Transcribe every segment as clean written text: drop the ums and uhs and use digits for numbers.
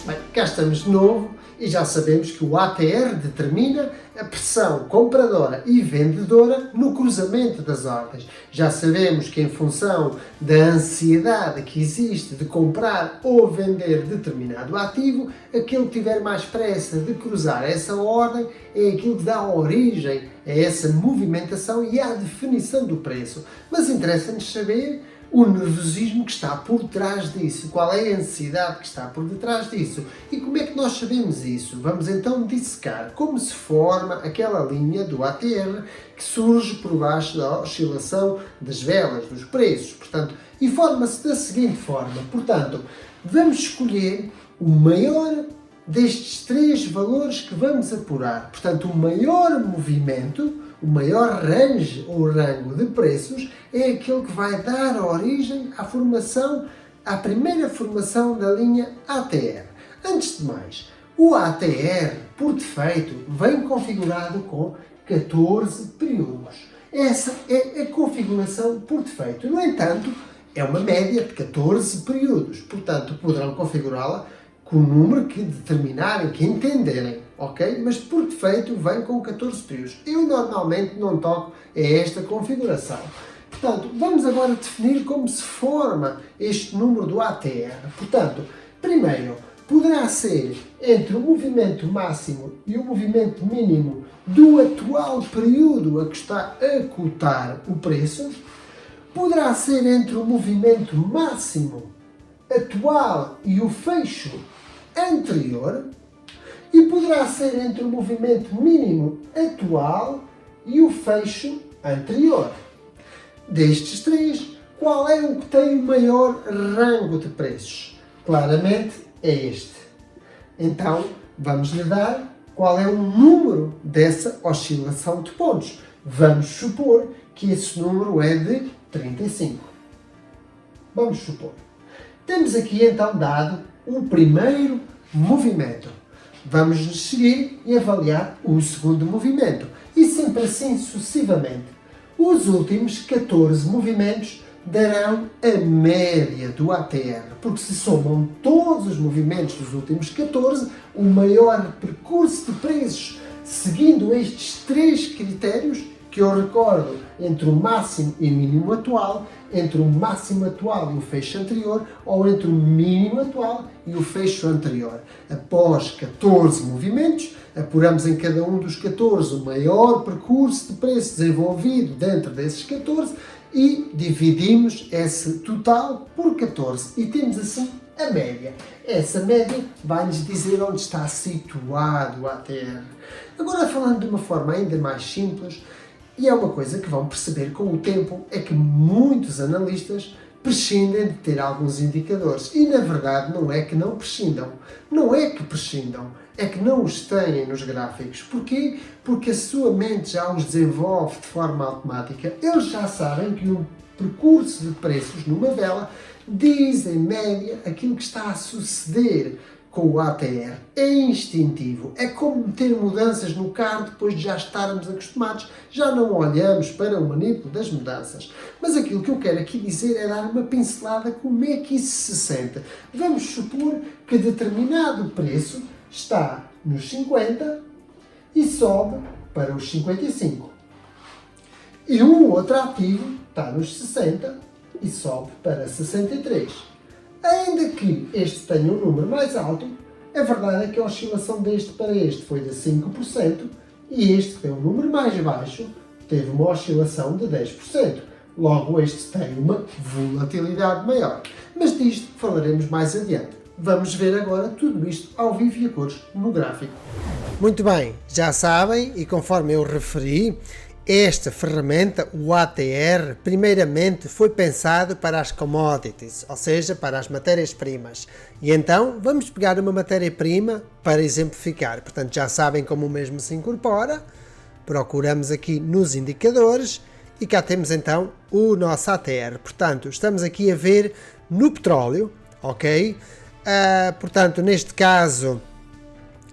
Bem, cá estamos de novo e já sabemos que o ATR determina a pressão compradora e vendedora no cruzamento das ordens. Já sabemos que em função da ansiedade que existe de comprar ou vender determinado ativo, aquele que tiver mais pressa de cruzar essa ordem é aquilo que dá origem a essa movimentação e à definição do preço. Mas interessa-nos saber o nervosismo que está por trás disso, qual é a ansiedade que está por detrás disso e como é que nós sabemos isso. Vamos então dissecar como se forma aquela linha do ATR que surge por baixo da oscilação das velas, dos preços, portanto, e forma-se da seguinte forma. Portanto, vamos escolher o maior destes três valores que vamos apurar. Portanto, o maior movimento, o maior range ou rango de preços é aquele que vai dar origem à primeira formação da linha ATR. Antes de mais, o ATR, por defeito, vem configurado com 14 períodos. Essa é a configuração por defeito. No entanto, é uma média de 14 períodos. Portanto, poderão configurá-la com o número que determinarem, que entenderem, ok? Mas por defeito vem com 14 períodos. Eu normalmente não toco a esta configuração. Portanto, vamos agora definir como se forma este número do ATR. Portanto, primeiro, poderá ser entre o movimento máximo e o movimento mínimo do atual período a que está a cotar o preço. Poderá ser entre o movimento máximo atual e o fecho anterior. E poderá ser entre o movimento mínimo atual e o fecho anterior. Destes três, qual é o que tem o maior rango de preços? Claramente é este. Então, vamos lhe dar qual é o número dessa oscilação de pontos. Vamos supor que esse número é de 35. Vamos supor. Temos aqui então dado o primeiro movimento. Vamos nos seguir e avaliar o segundo movimento. E sempre assim sucessivamente. Os últimos 14 movimentos darão a média do ATR, porque se somam todos os movimentos dos últimos 14, o maior percurso de preços, seguindo estes três critérios, que eu recordo entre o máximo e mínimo atual, entre o máximo atual e o fecho anterior, ou entre o mínimo atual e o fecho anterior. Após 14 movimentos, apuramos em cada um dos 14 o maior percurso de preço desenvolvido dentro desses 14 e dividimos esse total por 14 e temos assim a média. Essa média vai-nos dizer onde está situado o ATR. Agora, falando de uma forma ainda mais simples, e é uma coisa que vão perceber com o tempo, é que muitos analistas prescindem de ter alguns indicadores. E na verdade não é que não prescindam. Não é que prescindam, é que não os têm nos gráficos. Porquê? Porque a sua mente já os desenvolve de forma automática. Eles já sabem que um percurso de preços numa vela diz em média aquilo que está a suceder com o ATR. É instintivo. É como meter mudanças no carro depois de já estarmos acostumados. Já não olhamos para o manipulo das mudanças. Mas aquilo que eu quero aqui dizer é dar uma pincelada como é que isso se sente. Vamos supor que determinado preço está nos 50 e sobe para os 55. E um outro ativo está nos 60 e sobe para 63. Ainda que este tenha um número mais alto, a verdade é que a oscilação deste para este foi de 5% e este, que tem um número mais baixo, teve uma oscilação de 10%. Logo, este tem uma volatilidade maior. Mas disto falaremos mais adiante. Vamos ver agora tudo isto ao vivo e a cores no gráfico. Muito bem, já sabem, e conforme eu referi, esta ferramenta, o ATR, primeiramente foi pensado para as commodities, ou seja, para as matérias-primas. E então vamos pegar uma matéria-prima para exemplificar. Portanto, já sabem como o mesmo se incorpora. Procuramos aqui nos indicadores e cá temos então o nosso ATR. Portanto, estamos aqui a ver no petróleo, ok? Portanto, neste caso,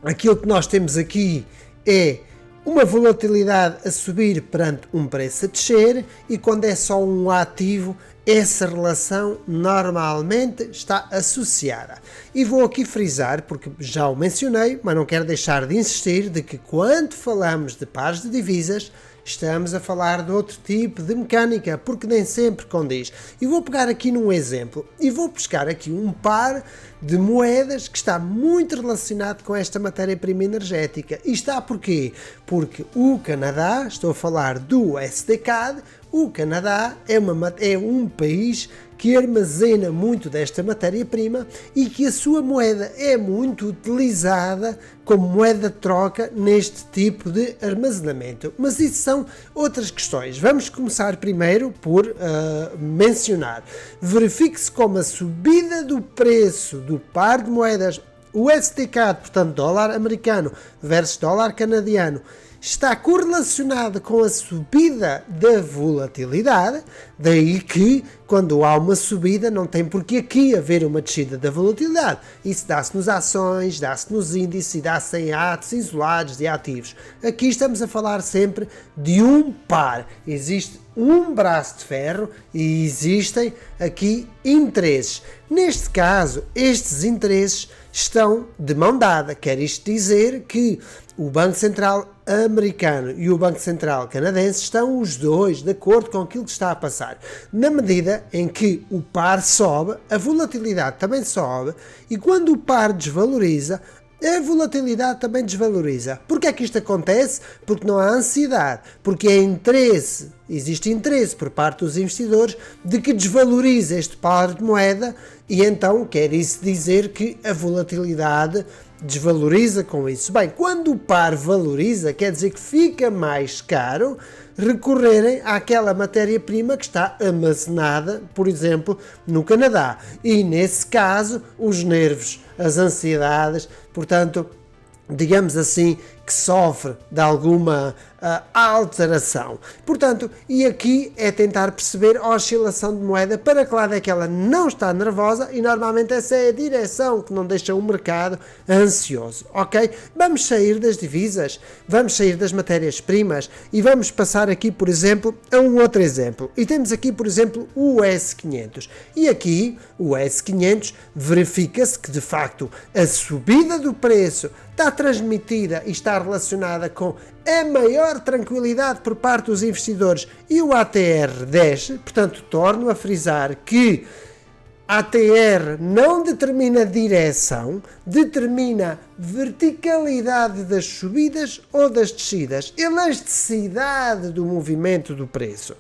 aquilo que nós temos aqui é uma volatilidade a subir perante um preço a descer, e quando é só um ativo essa relação normalmente está associada. E vou aqui frisar, porque já o mencionei, mas não quero deixar de insistir, de que quando falamos de pares de divisas, estamos a falar de outro tipo de mecânica, porque nem sempre condiz. E vou pegar aqui num exemplo, e vou buscar aqui um par de moedas que está muito relacionado com esta matéria-prima energética. E está porquê? Porque o Canadá, estou a falar do USD-CAD, o Canadá é um país que armazena muito desta matéria-prima e que a sua moeda é muito utilizada como moeda de troca neste tipo de armazenamento. Mas isso são outras questões. Vamos começar primeiro por mencionar. Verifique-se como a subida do preço do par de moedas USD-CAD, portanto dólar americano versus dólar canadiano, está correlacionada com a subida da volatilidade, daí que quando há uma subida não tem por que aqui haver uma descida da volatilidade. Isso dá-se nas ações, dá-se nos índices e dá-se em atos isolados de ativos. Aqui estamos a falar sempre de um par. Existe um braço de ferro e existem aqui interesses. Neste caso, estes interesses estão de mão dada. Quer isto dizer que o Banco Central americano e o Banco Central canadense estão os dois de acordo com aquilo que está a passar. Na medida em que o par sobe, a volatilidade também sobe, e quando o par desvaloriza, a volatilidade também desvaloriza. Porquê é que isto acontece? Porque não há ansiedade, porque existe interesse por parte dos investidores de que desvalorize este par de moeda, e então quer isso dizer que a volatilidade desvaloriza com isso. Bem, quando o par valoriza, quer dizer que fica mais caro recorrerem àquela matéria-prima que está armazenada, por exemplo, no Canadá. E nesse caso, os nervos, as ansiedades, portanto, digamos assim, que sofre de alguma alteração. Portanto, e aqui é tentar perceber a oscilação de moeda para que lado é que ela não está nervosa, e normalmente essa é a direção que não deixa o mercado ansioso, ok? Vamos sair das divisas, vamos sair das matérias-primas e vamos passar aqui, por exemplo, a um outro exemplo. E temos aqui, por exemplo, o S500. E aqui, o S500, verifica-se que, de facto, a subida do preço está transmitida e está relacionada com a maior tranquilidade por parte dos investidores e o ATR desce. Portanto, torno a frisar que ATR não determina direção, determina verticalidade das subidas ou das descidas, elasticidade do movimento do preço.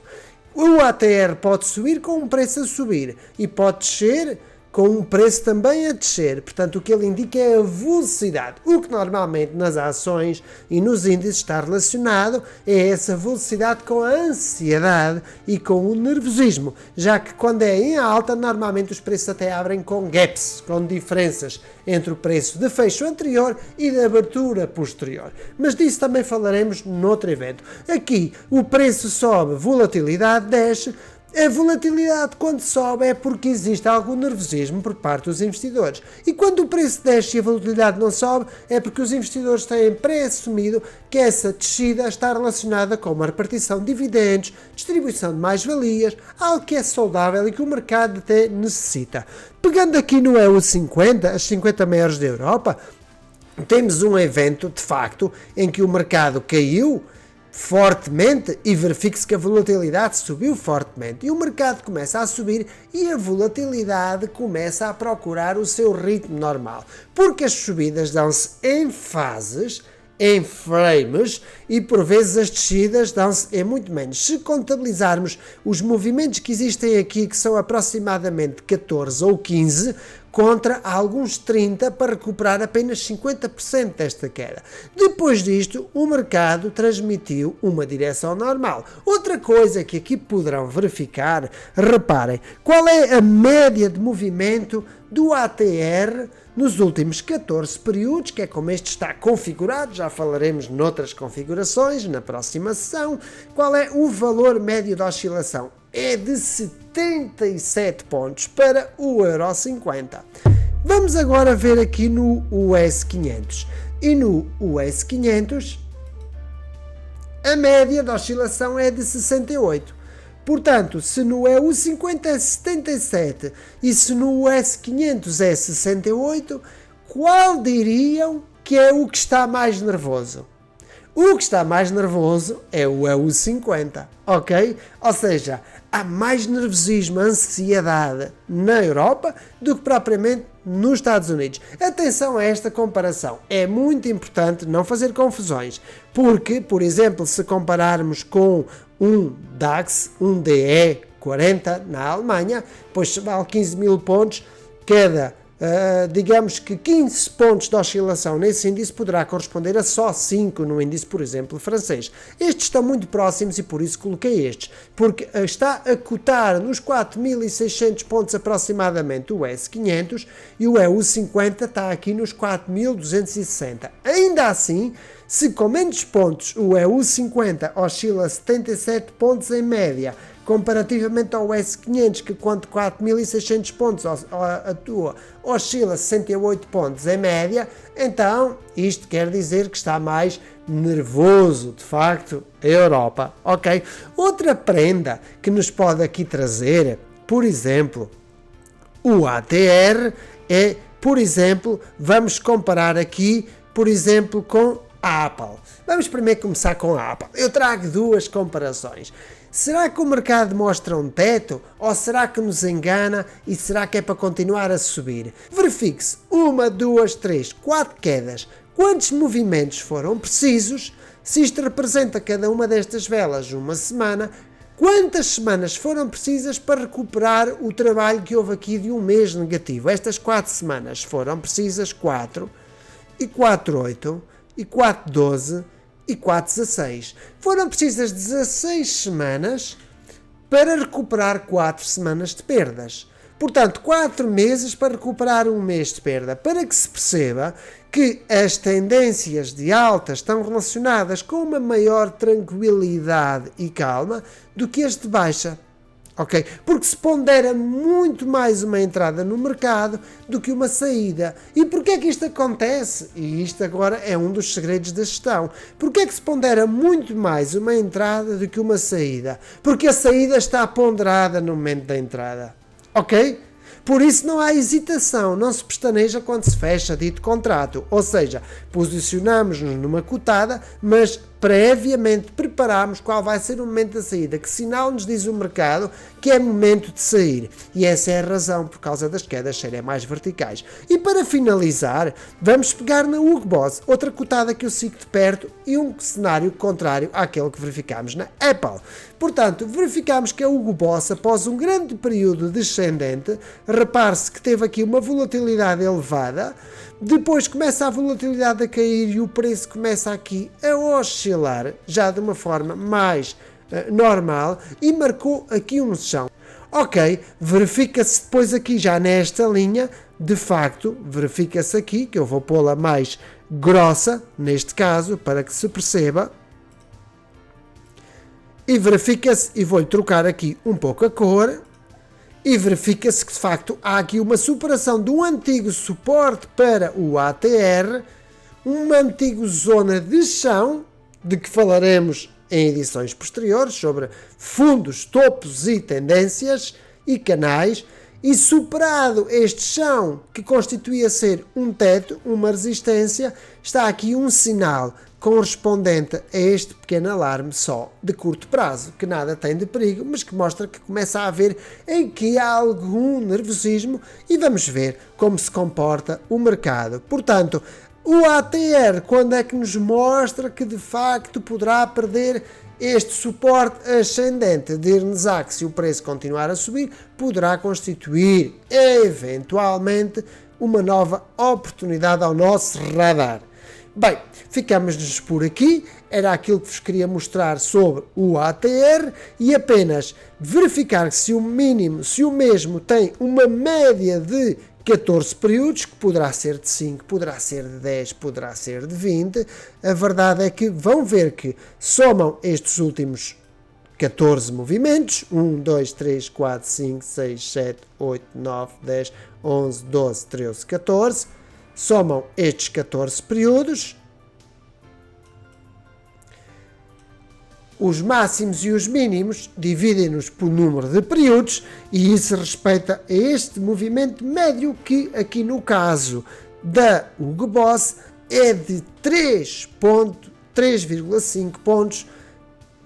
O ATR pode subir com um preço a subir e pode descer com um preço também a descer. Portanto, o que ele indica é a velocidade. O que normalmente nas ações e nos índices está relacionado é essa velocidade com a ansiedade e com o nervosismo, já que quando é em alta, normalmente os preços até abrem com gaps, com diferenças entre o preço de fecho anterior e de abertura posterior. Mas disso também falaremos noutro evento. Aqui, o preço sobe, volatilidade desce. A volatilidade, quando sobe, é porque existe algum nervosismo por parte dos investidores. E quando o preço desce e a volatilidade não sobe, é porque os investidores têm pré-assumido que essa descida está relacionada com uma repartição de dividendos, distribuição de mais-valias, algo que é saudável e que o mercado até necessita. Pegando aqui no EU50, as 50 maiores da Europa, temos um evento, de facto, em que o mercado caiu fortemente e verifique-se que a volatilidade subiu fortemente e o mercado começa a subir e a volatilidade começa a procurar o seu ritmo normal, porque as subidas dão-se em fases, em frames, e por vezes as descidas dão-se em muito menos. Se contabilizarmos os movimentos que existem aqui, que são aproximadamente 14 ou 15, contra alguns 30 para recuperar apenas 50% desta queda. Depois disto, o mercado transmitiu uma direção normal. Outra coisa que aqui poderão verificar, reparem, qual é a média de movimento do ATR nos últimos 14 períodos, que é como este está configurado, já falaremos noutras configurações na próxima sessão. Qual é o valor médio da oscilação? É de 77 pontos para o Euro 50. Vamos agora ver aqui no US 500. E no US 500, a média da oscilação é de 68. Portanto, se no EU50 é 77 e se no S500 é 68, qual diriam que é o que está mais nervoso? O que está mais nervoso é o EU50, ok? Ou seja, há mais nervosismo, ansiedade na Europa do que propriamente nos Estados Unidos. Atenção a esta comparação. É muito importante não fazer confusões, porque, por exemplo, se compararmos com um DAX, um DE40 na Alemanha, pois vale 15 mil pontos, digamos que 15 pontos de oscilação nesse índice poderá corresponder a só 5 no índice, por exemplo, francês. Estes estão muito próximos e por isso coloquei estes, porque está a cotar nos 4.600 pontos aproximadamente o S500 e o EU50 está aqui nos 4.260. Ainda assim, se com menos pontos o EU50 oscila 77 pontos em média, comparativamente ao S500, que quanto 4.600 pontos atua, oscila 68 pontos em média, então isto quer dizer que está mais nervoso, de facto, a Europa, ok? Outra prenda que nos pode aqui trazer, por exemplo, o ATR é, por exemplo, vamos comparar aqui, por exemplo, com a Apple. Vamos primeiro começar com a Apple. Eu trago duas comparações. Será que o mercado mostra um teto ou será que nos engana e será que é para continuar a subir? Verifique-se 1, 2, 3, 4 quedas. Quantos movimentos foram precisos? Se isto representa cada uma destas velas uma semana, quantas semanas foram precisas para recuperar o trabalho que houve aqui de um mês negativo? Estas 4 semanas foram precisas 4 e 4, 8 e 4, 12 e 4,16. Foram precisas 16 semanas para recuperar 4 semanas de perdas. Portanto, 4 meses para recuperar um mês de perda. Para que se perceba que as tendências de alta estão relacionadas com uma maior tranquilidade e calma do que as de baixa. Ok? Porque se pondera muito mais uma entrada no mercado do que uma saída. E porquê é que isto acontece? E isto agora é um dos segredos da gestão. Porquê é que se pondera muito mais uma entrada do que uma saída? Porque a saída está ponderada no momento da entrada. Ok? Por isso não há hesitação, não se pestaneja quando se fecha dito contrato. Ou seja, posicionamos-nos numa cotada, mas previamente preparamos qual vai ser o momento da saída, que sinal nos diz o mercado que é momento de sair. E essa é a razão, por causa das quedas serem mais verticais. E para finalizar, vamos pegar na Hugo Boss, outra cotada que eu sigo de perto e um cenário contrário àquele que verificámos na Apple. Portanto, verificámos que a Hugo Boss, após um grande período descendente, repare-se que teve aqui uma volatilidade elevada, depois começa a volatilidade a cair e o preço começa aqui a oscilar, já de uma forma mais normal, e marcou aqui um chão. Ok, verifica-se depois aqui já nesta linha, de facto, verifica-se aqui, que eu vou pô-la mais grossa, neste caso, para que se perceba, e verifica-se, e vou-lhe trocar aqui um pouco a cor, e verifica-se que de facto há aqui uma superação de um antigo suporte para o ATR, uma antiga zona de chão, de que falaremos em edições posteriores, sobre fundos, topos e tendências e canais, e superado este chão, que constituía ser um teto, uma resistência, está aqui um sinal correspondente a este pequeno alarme só de curto prazo, que nada tem de perigo, mas que mostra que começa a haver em que há algum nervosismo e vamos ver como se comporta o mercado. Portanto, o ATR, quando é que nos mostra que de facto poderá perder este suporte ascendente, dir-nos-á que se o preço continuar a subir, poderá constituir eventualmente uma nova oportunidade ao nosso radar. Bem, ficamos-nos por aqui, era aquilo que vos queria mostrar sobre o ATR e apenas verificar se o mesmo tem uma média de 14 períodos, que poderá ser de 5, poderá ser de 10, poderá ser de 20, a verdade é que vão ver que somam estes últimos 14 movimentos, 1, 2, 3, 4, 5, 6, 7, 8, 9, 10, 11, 12, 13, 14, somam estes 14 períodos, Os máximos e os mínimos dividem-nos por número de períodos e isso respeita a este movimento médio que aqui no caso da Hugo Boss é de 3,5 pontos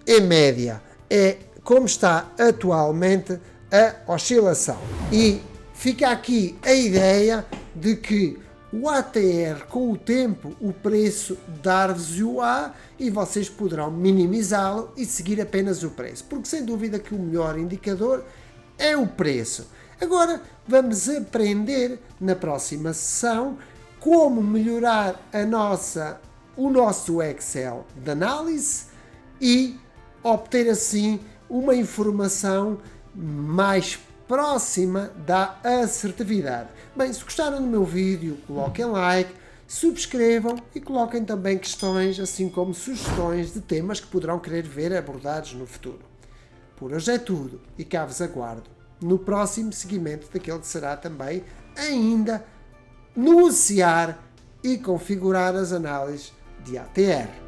em média. É como está atualmente a oscilação. E fica aqui a ideia de que o ATR, com o tempo, o preço dar-vos-o-á e vocês poderão minimizá-lo e seguir apenas o preço. Porque sem dúvida que o melhor indicador é o preço. Agora vamos aprender na próxima sessão como melhorar o nosso Excel de análise e obter assim uma informação mais próxima da assertividade. Bem, se gostaram do meu vídeo, coloquem like, subscrevam e coloquem também questões, assim como sugestões de temas que poderão querer ver abordados no futuro. Por hoje é tudo e cá vos aguardo no próximo seguimento daquele que será também ainda negociar e configurar as análises de ATR.